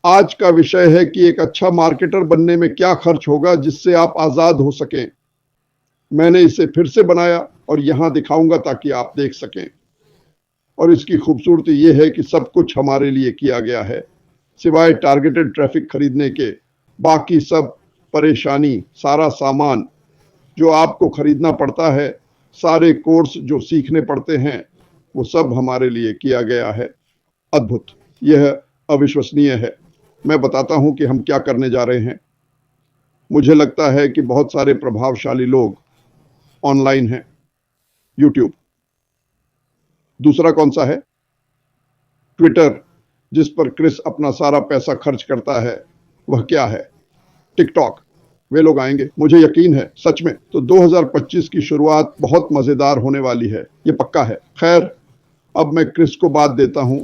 आज का विषय है कि एक अच्छा मार्केटर बनने में क्या खर्च होगा जिससे आप आजाद हो सकें। मैंने इसे फिर से बनाया और यहां दिखाऊंगा ताकि आप देख सकें। और इसकी खूबसूरती यह है कि सब कुछ हमारे लिए किया गया है, सिवाय टारगेटेड ट्रैफिक खरीदने के। बाकी सब परेशानी, सारा सामान जो आपको खरीदना पड़ता है, सारे कोर्स जो सीखने पड़ते हैं, वो सब हमारे लिए किया गया है। अद्भुत, यह अविश्वसनीय है। मैं बताता हूं कि हम क्या करने जा रहे हैं। मुझे लगता है कि बहुत सारे प्रभावशाली लोग ऑनलाइन हैं। यूट्यूब। दूसरा कौन सा है? ट्विटर, जिस पर क्रिस अपना सारा पैसा खर्च करता है। वह क्या है? टिकटॉक। वे लोग आएंगे, मुझे यकीन है, सच में। तो 2025 की शुरुआत बहुत मजेदार होने वाली है, ये पक्का है। खैर, अब मैं क्रिस को बात देता हूं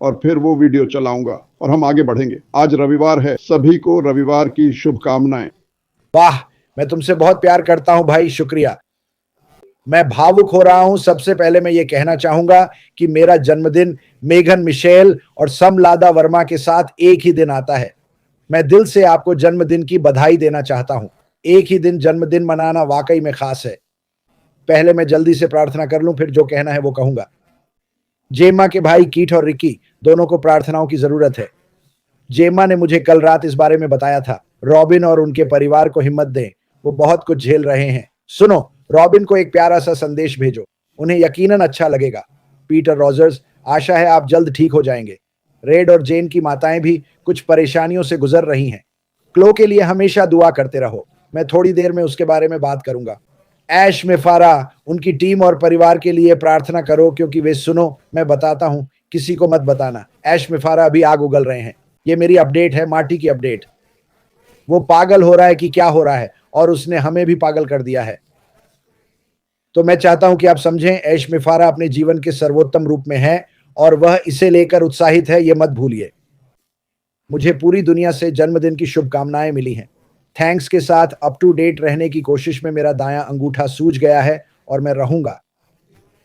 और फिर वो वीडियो चलाऊंगा और हम आगे बढ़ेंगे। आज रविवार है, सभी को रविवार की शुभकामनाएं। वाह, मैं तुमसे बहुत प्यार करता हूं भाई, शुक्रिया। मैं भावुक हो रहा हूं। सबसे पहले मैं ये कहना चाहूंगा कि मेरा जन्मदिन मेघन मिशेल और समलादा वर्मा के साथ एक ही दिन आता है। मैं दिल से आपको जन्मदिन की बधाई देना चाहता हूं। एक ही दिन जन्मदिन मनाना वाकई में खास है। पहले मैं जल्दी से प्रार्थना कर लूं, फिर जो कहना है वो कहूंगा। जेमा के भाई कीट और रिकी दोनों को प्रार्थनाओं की जरूरत है। जेमा ने मुझे कल रात इस बारे में बताया था। रॉबिन और उनके परिवार को हिम्मत दें, वो बहुत कुछ झेल रहे हैं। सुनो, रॉबिन को एक प्यारा सा संदेश भेजो, उन्हें यकीनन अच्छा लगेगा। पीटर रॉजर्स, आशा है आप जल्द ठीक हो जाएंगे। रेड और जेन की माताएं भी कुछ परेशानियों से गुजर रही हैं। क्लो के लिए हमेशा दुआ करते रहो, मैं थोड़ी देर में उसके बारे में बात करूंगा। ऐश में फारा, उनकी टीम और परिवार के लिए प्रार्थना करो क्योंकि वे, सुनो मैं बताता हूं, किसी को मत बताना। ऐश में फारा अभी आग उगल रहे हैं। ये मेरी अपडेट है, मार्टी की अपडेट। वो पागल हो रहा है कि क्या हो रहा है, और उसने हमें भी पागल कर दिया है। तो मैं चाहता हूं कि आप समझें, ऐश मिफारा अपने जीवन के सर्वोत्तम रूप में है और वह इसे लेकर उत्साहित है, ये मत भूलिए। मुझे पूरी दुनिया से जन्मदिन की शुभकामनाएं मिली हैं। थैंक्स के साथ अप टू डेट रहने की कोशिश में मेरा दायां अंगूठा सूज गया है और मैं रहूंगा।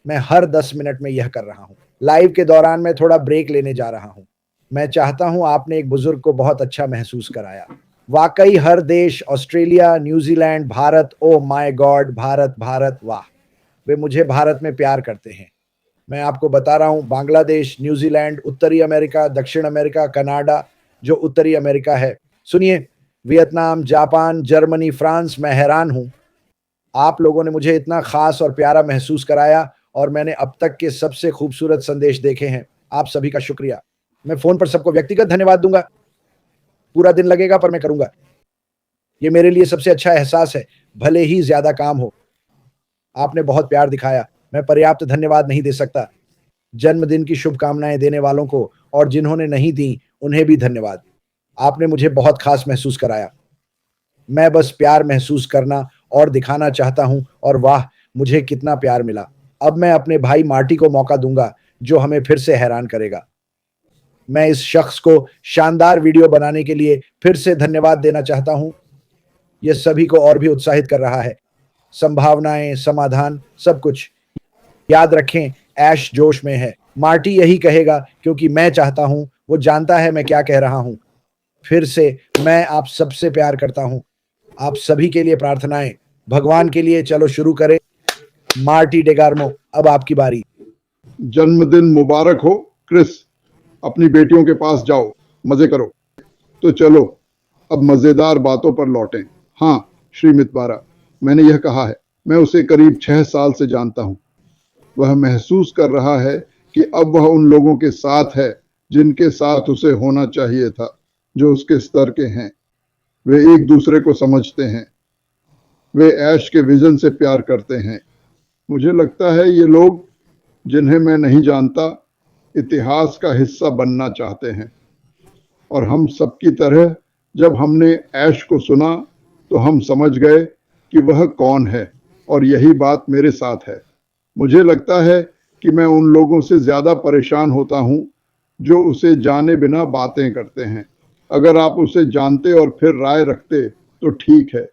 मैं हर 10 मिनट में यह कर रहा हूं। लाइव के दौरान मैं थोड़ा ब्रेक लेने जा रहा हूं। मैं चाहता हूं, आपने एक बुजुर्ग को बहुत अच्छा महसूस कराया। वाकई हर देश, Australia, New Zealand, Bharat, oh my God, Bharat Bharat, वाह, वे मुझे भारत में प्यार करते हैं। मैं आपको बता रहा हूं, बांग्लादेश, न्यूजीलैंड, उत्तरी अमेरिका, दक्षिण अमेरिका, कनाडा जो उत्तरी अमेरिका है, सुनिए, वियतनाम, जापान, जर्मनी, फ्रांस, मैं हैरान हूं। आप लोगों ने मुझे इतना खास और प्यारा महसूस कराया और मैंने अब तक के सबसे खूबसूरत संदेश देखे हैं। आप सभी का शुक्रिया। मैं फोन पर सबको व्यक्तिगत धन्यवाद दूंगा। पूरा दिन लगेगा पर मैं करूंगा। ये मेरे लिए सबसे अच्छा एहसास है, भले ही ज्यादा काम हो। आपने बहुत प्यार दिखाया, मैं पर्याप्त धन्यवाद नहीं दे सकता। जन्मदिन की शुभकामनाएं देने वालों को और जिन्होंने नहीं दी, उन्हें भी धन्यवाद। आपने मुझे बहुत खास महसूस कराया। मैं बस प्यार महसूस करना और दिखाना चाहता हूं, और वाह, मुझे कितना प्यार मिला। अब मैं अपने भाई मार्टी को मौका दूंगा, जो हमें फिर से हैरान करेगा। मैं इस शख्स को शानदार वीडियो बनाने के लिए फिर से धन्यवाद देना चाहता हूं। यह सभी को और भी उत्साहित कर रहा है। संभावनाएं, समाधान, सब कुछ। याद रखें, ऐश जोश में है। मार्टी यही कहेगा क्योंकि मैं चाहता हूं, वो जानता है मैं क्या कह रहा हूं। फिर से मैं आप सबसे प्यार करता हूं। आप सभी के लिए प्रार्थनाएं, भगवान के लिए। चलो शुरू करें। मार्टी डेगार्मो, अब आपकी बारी। जन्मदिन मुबारक हो क्रिस। अपनी बेटियों के पास जाओ, मजे करो। तो चलो अब मजेदार बातों पर लौटें। हाँ श्रीमित बारा, मैंने यह कहा है, मैं उसे करीब 6 साल से जानता हूं। वह महसूस कर रहा है कि अब वह उन लोगों के साथ है जिनके साथ उसे होना चाहिए था, जो उसके स्तर के हैं। वे एक दूसरे को समझते हैं। वे ऐश के विजन से प्यार करते हैं। मुझे लगता है ये लोग, जिन्हें मैं नहीं जानता, इतिहास का हिस्सा बनना चाहते हैं। और हम सबकी तरह जब हमने ऐश को सुना तो हम समझ गए कि वह कौन है, और यही बात मेरे साथ है। मुझे लगता है कि मैं उन लोगों से ज्यादा परेशान होता हूं जो उसे जाने बिना बातें करते हैं। अगर आप उसे जानते और फिर राय रखते तो ठीक है,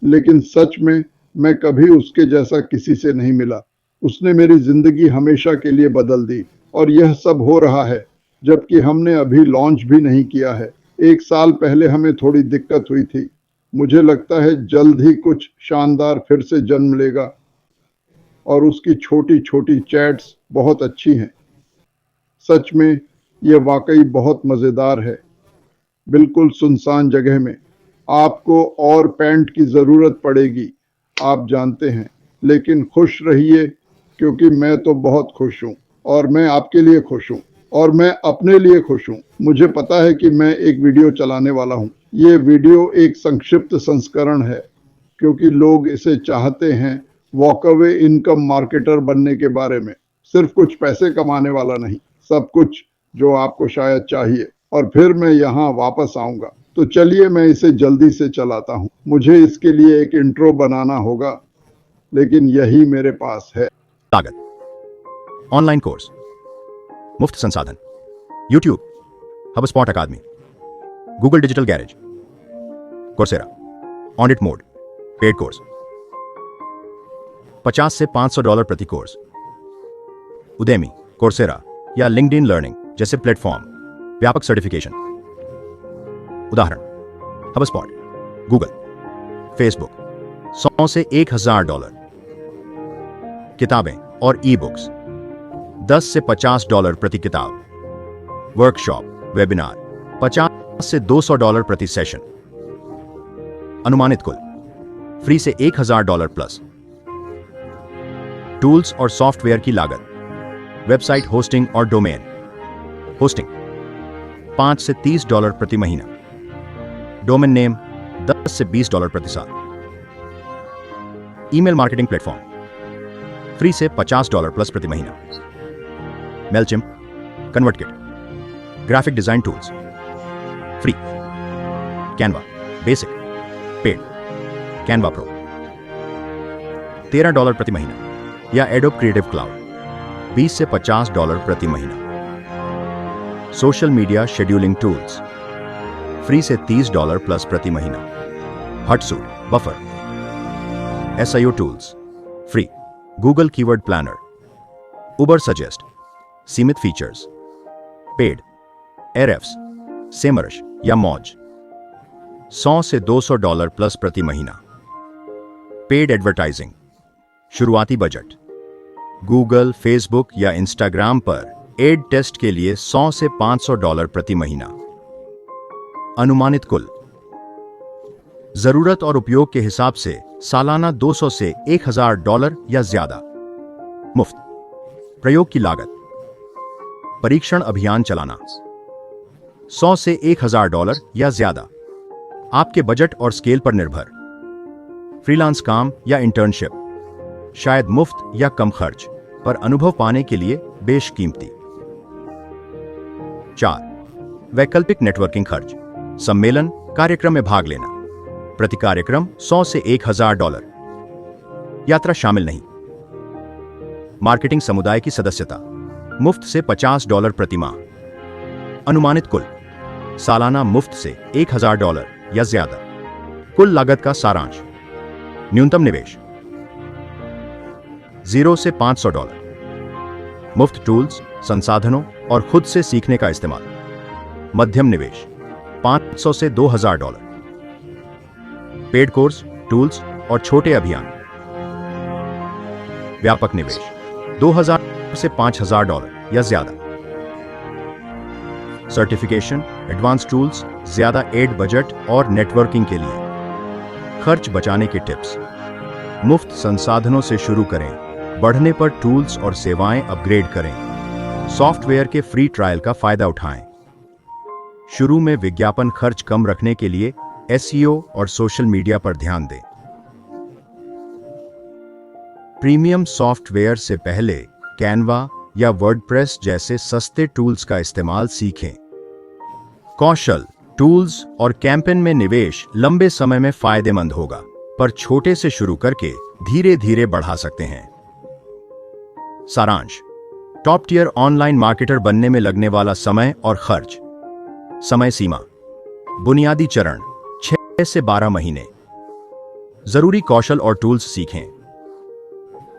लेकिन सच में मैं कभी उसके जैसा किसी से नहीं मिला। उसने मेरी जिंदगी हमेशा के लिए बदल दी, और यह सब हो रहा है जबकि हमने अभी लॉन्च भी नहीं किया है। 1 साल पहले हमें थोड़ी दिक्कत हुई थी। मुझे लगता है जल्द ही कुछ शानदार फिर से जन्म लेगा और उसकी छोटी-छोटी चैट्स बहुत अच्छी हैं। सच में ये वाकई बहुत मज़ेदार है। बिल्कुल सुनसान जगह में आपको और पैंट की ज़रूरत पड़ेगी, आप जानते हैं, लेकिन खुश रहिए क्योंकि मैं तो बहुत खुश हूँ और मैं आपके लिए खुश हूँ और मैं अपने लिए खुश हूँ। मुझे पता है कि मैं एक वीडियो चलाने वाला हूँ। ये वीडियो एक संक्षिप्त संस्करण है क्योंकि लोग इसे चाहते हैं वॉक अवे इनकम मार्केटर बनने के बारे में। सिर्फ कुछ पैसे कमाने वाला नहीं, सब कुछ जो आपको शायद चाहिए। और फिर मैं यहाँ वापस आऊँगा। तो चलिए मैं इसे जल्दी से चलाता हूँ। मुझे इसके लिए एक इंट्रो बनाना होगा, लेकिन यही मेरे पास है। लागत, ऑनलाइन कोर्स, मुफ्त संसाधन, YouTube, HubSpot Academy, Google Digital Garage, Coursera, audit mode, paid course, $50 से $500 प्रति कोर्स, उदेमी, कोर्सेरा या लिंक्डइन लर्निंग जैसे प्लेटफॉर्म, व्यापक सर्टिफिकेशन। उदाहरण, हबस्पॉट, गूगल, फेसबुक, $100 से $1000। किताबें और ई बुक्स, $10 से $50 प्रति किताब। वर्कशॉप, वेबिनार, $50 से $200 प्रति सेशन। अनुमानित कुल, फ्री से $1000 प्लस। टूल्स और सॉफ्टवेयर की लागत, वेबसाइट होस्टिंग और डोमेन होस्टिंग $5 से $30 प्रति महीना। डोमेन नेम $10 से $20 प्रति साल। ईमेल मार्केटिंग प्लेटफॉर्म, फ्री से $50 प्लस प्रति महीना। Mailchimp, ConvertKit, graphic design tools, free. Canva, basic, paid, Canva pro, $13 प्रति महीना। या एडोब क्रिएटिव क्लाउड, $20 से $50 प्रति महीना। Social media scheduling tools, free से $30 प्लस प्रति महीना। Hootsuite, Buffer, SEO tools, free. Google keyword planner, Ubersuggest, सीमित फीचर्स, पेड, एरएफ्स, सेमरश या मौज, $100 से $200 प्लस प्रति महीना। पेड एडवर्टाइजिंग, शुरुआती बजट, गूगल, फेसबुक या इंस्टाग्राम पर एड टेस्ट के लिए $100 से $500 प्रति महीना। अनुमानित कुल, जरूरत और उपयोग के हिसाब से सालाना $200 से $1000 या ज्यादा। मुफ्त। प्रयोग की लागत, परीक्षण अभियान चलाना, $100 से $1000 या ज्यादा, आपके बजट और स्केल पर निर्भर। फ्रीलांस काम या इंटर्नशिप, शायद मुफ्त या कम खर्च, पर अनुभव पाने के लिए बेशकीमती। 4. वैकल्पिक नेटवर्किंग खर्च, सम्मेलन, कार्यक्रम में भाग लेना, प्रति कार्यक्रम $100 से $1000, यात्रा शामिल नहीं। मार्केटिंग समुदाय की सदस्यता, मुफ्त से $50 प्रति माह। अनुमानित कुल, सालाना मुफ्त से $1000 या ज्यादा। कुल लागत का सारांश, न्यूनतम निवेश $0 से $500, मुफ्त टूल्स, संसाधनों और खुद से सीखने का इस्तेमाल। मध्यम निवेश $500 से $2000, पेड कोर्स, टूल्स और छोटे अभियान। व्यापक निवेश $2000 से $5000 या ज्यादा। सर्टिफिकेशन, एडवांस टूल्स, ज्यादा एड बजट और नेटवर्किंग के लिए। खर्च बचाने के टिप्स, मुफ्त संसाधनों से शुरू करें, बढ़ने पर टूल्स और सेवाएं अपग्रेड करें। सॉफ्टवेयर के फ्री ट्रायल का फायदा उठाएं। शुरू में विज्ञापन खर्च कम रखने के लिए एसईओ और सोशल मीडिया पर ध्यान दें। प्रीमियम सॉफ्टवेयर से पहले कैनवा या वर्डप्रेस जैसे सस्ते टूल्स का इस्तेमाल सीखें। कौशल, टूल्स और कैंपेन में निवेश लंबे समय में फायदेमंद होगा, पर छोटे से शुरू करके धीरे धीरे बढ़ा सकते हैं। सारांश, टॉप टियर ऑनलाइन मार्केटर बनने में लगने वाला समय और खर्च। समय सीमा, बुनियादी चरण 6 से 12 महीने। जरूरी कौशल और टूल्स सीखें।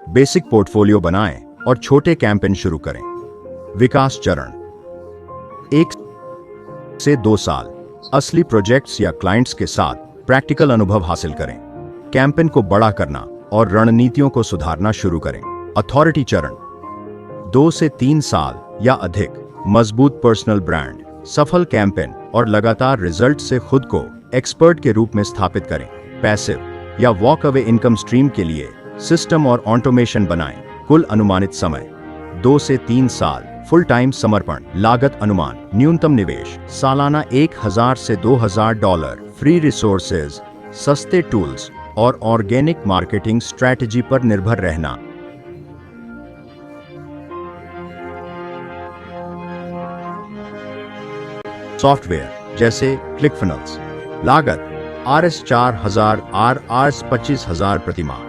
बेसिक पोर्टफोलियो बनाएं और छोटे कैंपेन शुरू करें। विकास चरण 1 से 2 साल, असली प्रोजेक्ट्स या क्लाइंट्स के साथ प्रैक्टिकल अनुभव हासिल करें। कैंपेन को बड़ा करना और रणनीतियों को सुधारना शुरू करें। अथॉरिटी चरण 2 से 3 साल या अधिक, मजबूत पर्सनल ब्रांड, सफल कैंपेन और लगातार रिजल्ट से खुद को एक्सपर्ट के रूप में स्थापित करें। पैसिव या वॉक अवे इनकम स्ट्रीम के लिए सिस्टम और ऑटोमेशन बनाएं। कुल अनुमानित समय 2 से 3 साल। फुल टाइम समर्पण। लागत अनुमान। न्यूनतम निवेश सालाना $1000 से $2000। फ्री रिसोर्सेज, सस्ते टूल्स और ऑर्गेनिक मार्केटिंग स्ट्रैटेजी पर निर्भर रहना। सॉफ्टवेयर जैसे क्लिकफनल्स। लागत RS 4000 RS 25000 प्रति माह।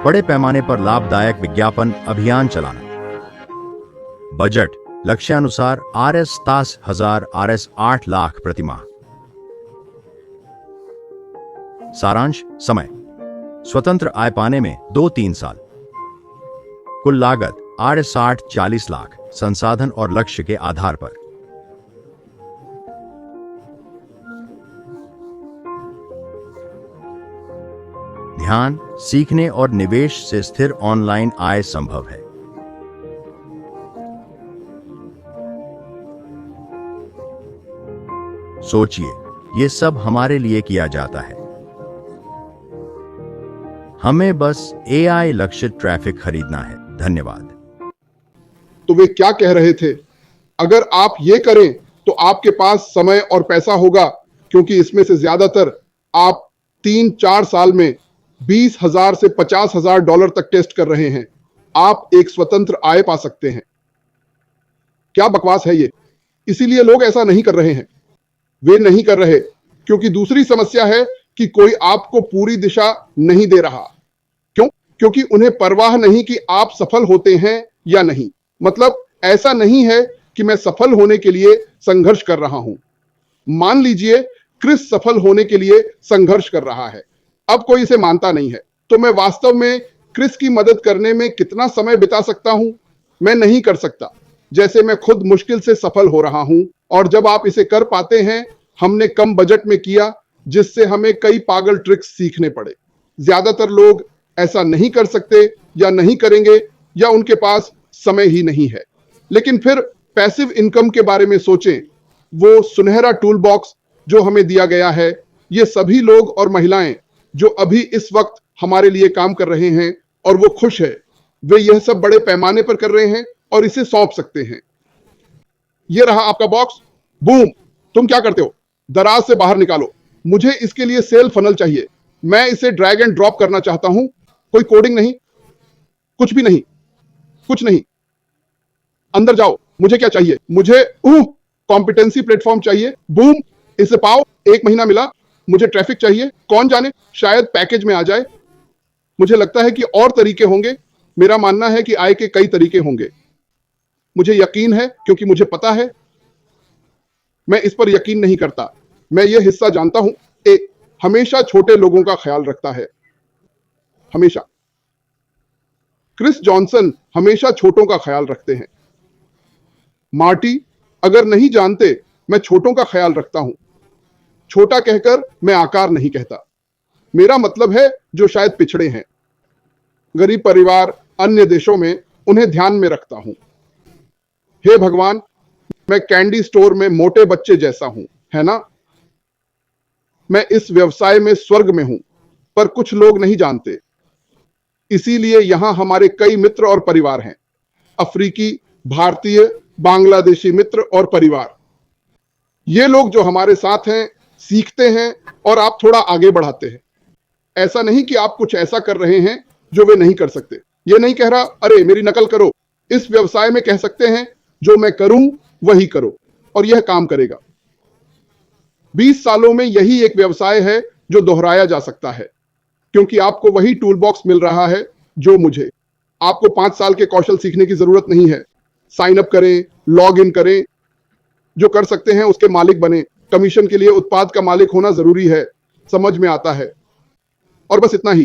बड़े पैमाने पर लाभदायक विज्ञापन अभियान चलाना। बजट लक्ष्यानुसार RS 10,000 RS 8 लाख प्रति माह। सारांश समय स्वतंत्र आय पाने में 2-3 साल। कुल लागत RS 60-40 लाख, संसाधन और लक्ष्य के आधार पर। ध्यान, सीखने और निवेश से स्थिर ऑनलाइन आय संभव है। सोचिए, ये सब हमारे लिए किया जाता है। हमें बस AI लक्षित ट्रैफिक खरीदना है। धन्यवाद। तो वे क्या कह रहे थे? अगर आप ये करें तो आपके पास समय और पैसा होगा, क्योंकि इसमें से ज्यादातर आप 3-4 साल में $20,000 से $50,000 तक टेस्ट कर रहे हैं। आप एक स्वतंत्र आय पा सकते हैं। क्या बकवास है ये? इसीलिए लोग ऐसा नहीं कर रहे हैं। वे नहीं कर रहे क्योंकि दूसरी समस्या है कि कोई आपको पूरी दिशा नहीं दे रहा। क्यों? क्योंकि उन्हें परवाह नहीं कि आप सफल होते हैं या नहीं। मतलब ऐसा नहीं है कि मैं सफल होने के लिए संघर्ष कर रहा हूं। मान लीजिए क्रिस सफल होने के लिए संघर्ष कर रहा है। अब कोई इसे मानता नहीं है, तो मैं वास्तव में क्रिस की मदद करने में कितना समय बिता सकता हूं? मैं नहीं कर सकता, जैसे मैं खुद मुश्किल से सफल हो रहा हूं। और जब आप इसे कर पाते हैं, हमने कम बजट में किया, जिससे हमें कई पागल ट्रिक्स सीखने पड़े। ज्यादातर लोग ऐसा नहीं कर सकते या नहीं करेंगे, या उनके पास समय ही नहीं है। लेकिन फिर पैसिव इनकम के बारे में सोचें। वो सुनहरा टूल बॉक्स जो हमें दिया गया है, ये सभी लोग और महिलाएं जो अभी इस वक्त हमारे लिए काम कर रहे हैं और वो खुश है, वे यह सब बड़े पैमाने पर कर रहे हैं और इसे सौंप सकते हैं। ये रहा आपका बॉक्स। बूम! तुम क्या करते हो? दराज से बाहर निकालो। मुझे इसके लिए सेल फनल चाहिए। मैं इसे ड्रैग एंड ड्रॉप करना चाहता हूं। कोई कोडिंग नहीं, कुछ भी नहीं, कुछ नहीं। अंदर जाओ। मुझे क्या चाहिए? मुझे कॉम्पिटेंसी प्लेटफॉर्म चाहिए। बूम! इसे पाओ। 1 महीना मिला। मुझे ट्रैफिक चाहिए। कौन जाने, शायद पैकेज में आ जाए। मुझे लगता है कि और तरीके होंगे। मेरा मानना है कि आय के कई तरीके होंगे। मुझे यकीन है, क्योंकि मुझे पता है। मैं इस पर यकीन नहीं करता। मैं यह हिस्सा जानता हूं। हमेशा छोटे लोगों का ख्याल रखता है। हमेशा। क्रिस जॉनसन हमेशा छोटों का ख्याल रखते हैं। मार्टी, अगर नहीं जानते, मैं छोटों का ख्याल रखता हूं। छोटा कहकर मैं आकार नहीं कहता। मेरा मतलब है जो शायद पिछड़े हैं, गरीब परिवार, अन्य देशों में, उन्हें ध्यान में रखता हूं। हे भगवान, मैं कैंडी स्टोर में मोटे बच्चे जैसा हूं, है ना? मैं इस व्यवसाय में स्वर्ग में हूं, पर कुछ लोग नहीं जानते। इसीलिए यहां हमारे कई मित्र और परिवार हैं। अफ्रीकी, भारतीय, बांग्लादेशी मित्र और परिवार। ये लोग जो हमारे साथ हैं, सीखते हैं और आप थोड़ा आगे बढ़ाते हैं। ऐसा नहीं कि आप कुछ ऐसा कर रहे हैं जो वे नहीं कर सकते। ये नहीं कह रहा, अरे मेरी नकल करो। इस व्यवसाय में कह सकते हैं, जो मैं करूं वही करो, और यह काम करेगा। 20 सालों में यही एक व्यवसाय है जो दोहराया जा सकता है, क्योंकि आपको वही टूल बॉक्स मिल रहा है जो मुझे। आपको 5 साल के कौशल सीखने की जरूरत नहीं है। साइन अप करें, लॉग इन करें, जो कर सकते हैं उसके मालिक बने। कमीशन के लिए उत्पाद का मालिक होना जरूरी है, समझ में आता है। और बस इतना ही।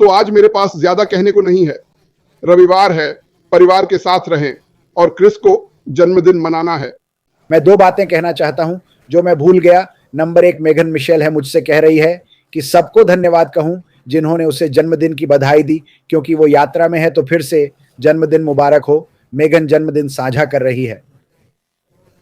तो आज मेरे पास ज्यादा कहने को नहीं है। रविवार है, परिवार के साथ रहें, और क्रिस को जन्मदिन मनाना है। मैं 2 बातें कहना चाहता हूं जो मैं भूल गया, नंबर 1 मेघन मिशेल है, मुझसे कह रही है कि सबको धन्यवाद कहूं जिन्होंने उसे जन्मदिन की बधाई दी, क्योंकि वो यात्रा में है। तो फिर से जन्मदिन मुबारक हो। मेघन जन्मदिन साझा कर रही है।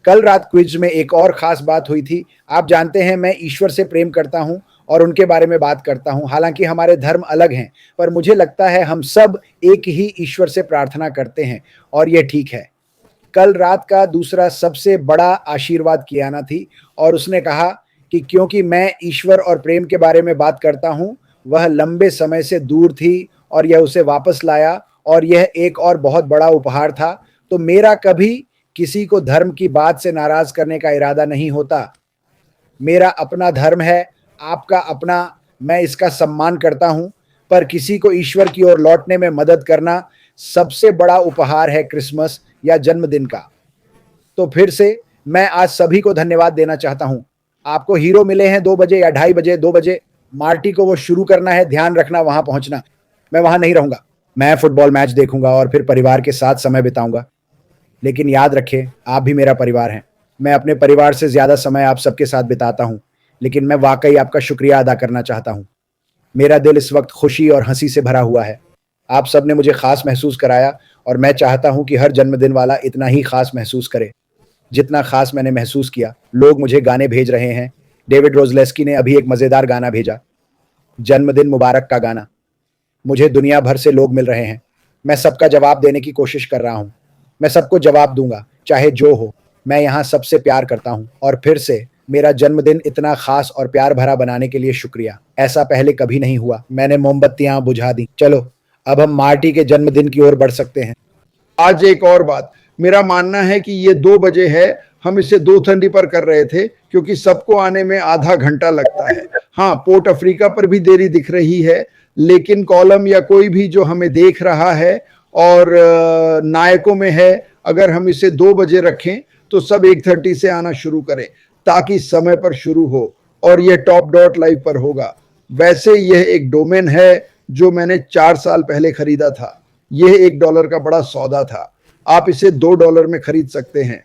कल रात क्विज में एक और खास बात हुई थी। आप जानते हैं मैं ईश्वर से प्रेम करता हूं और उनके बारे में बात करता हूं। हालांकि हमारे धर्म अलग हैं, पर मुझे लगता है हम सब एक ही ईश्वर से प्रार्थना करते हैं और यह ठीक है। कल रात का दूसरा सबसे बड़ा आशीर्वाद कियाना थी और उसने कहा कि क्योंकि मैं ईश्वर और प्रेम के बारे में बात करता हूं, वह लंबे समय से दूर थी और यह उसे वापस लाया और यह एक और बहुत बड़ा उपहार था। तो मेरा कभी किसी को धर्म की बात से नाराज करने का इरादा नहीं होता। मेरा अपना धर्म है, आपका अपना, मैं इसका सम्मान करता हूं, पर किसी को ईश्वर की ओर लौटने में मदद करना सबसे बड़ा उपहार है क्रिसमस या जन्मदिन का। तो फिर से मैं आज सभी को धन्यवाद देना चाहता हूं। आपको हीरो मिले हैं 2 बजे या 2:30 बजे, 2 बजे मार्टी को वो शुरू करना है, ध्यान रखना वहां पहुंचना। मैं वहां नहीं रहूंगा, मैं फुटबॉल मैच देखूंगा और फिर परिवार के साथ समय बिताऊंगा। लेकिन याद रखें, आप भी मेरा परिवार हैं। मैं अपने परिवार से ज्यादा समय आप सबके साथ बिताता हूं, लेकिन मैं वाकई आपका शुक्रिया अदा करना चाहता हूं। मेरा दिल इस वक्त खुशी और हंसी से भरा हुआ है। आप सब ने मुझे खास महसूस कराया और मैं चाहता हूं कि हर जन्मदिन वाला इतना ही खास महसूस करे जितना खास मैंने महसूस किया। लोग मुझे गाने भेज रहे हैं। डेविड रोजलेस्की ने अभी एक मजेदार गाना भेजा, जन्मदिन मुबारक का गाना। मुझे दुनिया भर से लोग मिल रहे हैं। मैं सबका जवाब देने की कोशिश कर रहा हूं। मैं सबको जवाब दूंगा, चाहे जो हो। मैं यहाँ सबसे प्यार करता हूं। और फिर से मेरा जन्मदिन इतना खास और प्यार भरा बनाने के लिए शुक्रिया। ऐसा पहले कभी नहीं हुआ। मैंने मोमबत्तियां बुझा दी। चलो अब हम मार्टी के जन्मदिन की ओर बढ़ सकते हैं। आज एक और बात, मेरा मानना है कि ये 2 बजे है, हम इसे 2:30 पर कर रहे थे क्योंकि सबको आने में आधा घंटा लगता है। हाँ, पोर्ट अफ्रीका पर भी देरी दिख रही है, लेकिन कॉलम या कोई भी जो हमें देख रहा है और नायकों में है, अगर हम इसे 2 बजे रखें तो सब 1:30 से आना शुरू करें ताकि समय पर शुरू हो और यह टॉप डॉट लाइव पर होगा। वैसे यह एक डोमेन है जो मैंने 4 साल पहले खरीदा था। यह $1 का बड़ा सौदा था। आप इसे $2 में खरीद सकते हैं।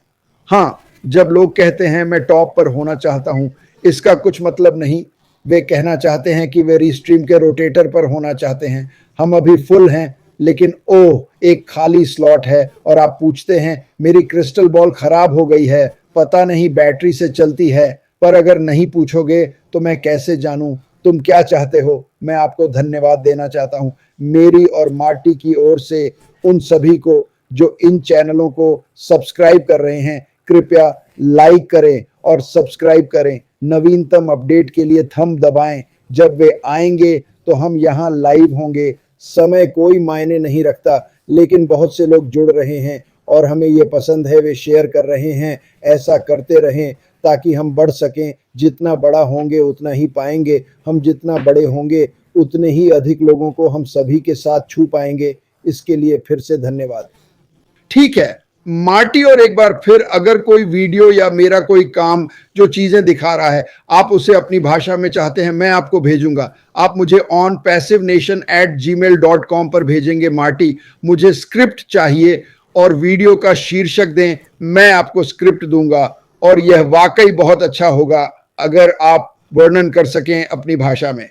हाँ, जब लोग कहते हैं मैं टॉप पर होना चाहता हूं, इसका कुछ मतलब नहीं। वे कहना चाहते हैं कि वे रीस्ट्रीम के रोटेटर पर होना चाहते हैं। हम अभी फुल हैं, लेकिन ओह एक खाली स्लॉट है और आप पूछते हैं मेरी क्रिस्टल बॉल खराब हो गई है, पता नहीं बैटरी से चलती है। पर अगर नहीं पूछोगे तो मैं कैसे जानूं तुम क्या चाहते हो। मैं आपको धन्यवाद देना चाहता हूं मेरी और मार्टी की ओर से उन सभी को जो इन चैनलों को सब्सक्राइब कर रहे हैं। कृपया लाइक करें और सब्सक्राइब करें। नवीनतम अपडेट के लिए थंब दबाएं। जब वे आएंगे तो हम यहाँ लाइव होंगे। समय कोई मायने नहीं रखता, लेकिन बहुत से लोग जुड़ रहे हैं और हमें ये पसंद है, वे शेयर कर रहे हैं। ऐसा करते रहें ताकि हम बढ़ सकें। जितना बड़ा होंगे उतना ही पाएंगे। हम जितना बड़े होंगे उतने ही अधिक लोगों को हम सभी के साथ छू पाएंगे। इसके लिए फिर से धन्यवाद। ठीक है मार्टी, और एक बार फिर अगर कोई वीडियो या मेरा कोई काम जो चीजें दिखा रहा है आप उसे अपनी भाषा में चाहते हैं, मैं आपको भेजूंगा। आप मुझे onpassivenation@gmail.com पर भेजेंगे। मार्टी, मुझे स्क्रिप्ट चाहिए और वीडियो का शीर्षक दें, मैं आपको स्क्रिप्ट दूंगा और यह वाकई बहुत अच्छा होगा अगर आप वर्णन कर सकें अपनी भाषा में।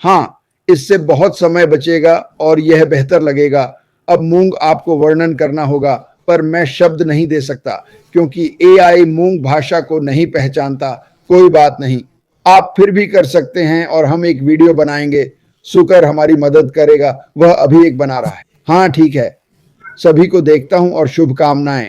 हाँ, इससे बहुत समय बचेगा और यह बेहतर लगेगा। अब मूंग आपको वर्णन करना होगा, पर मैं शब्द नहीं दे सकता क्योंकि AI मूंग भाषा को नहीं पहचानता। कोई बात नहीं, आप फिर भी कर सकते हैं और हम एक वीडियो बनाएंगे। सुकर हमारी मदद करेगा, वह अभी एक बना रहा है। हाँ ठीक है, सभी को देखता हूं और शुभकामनाएं।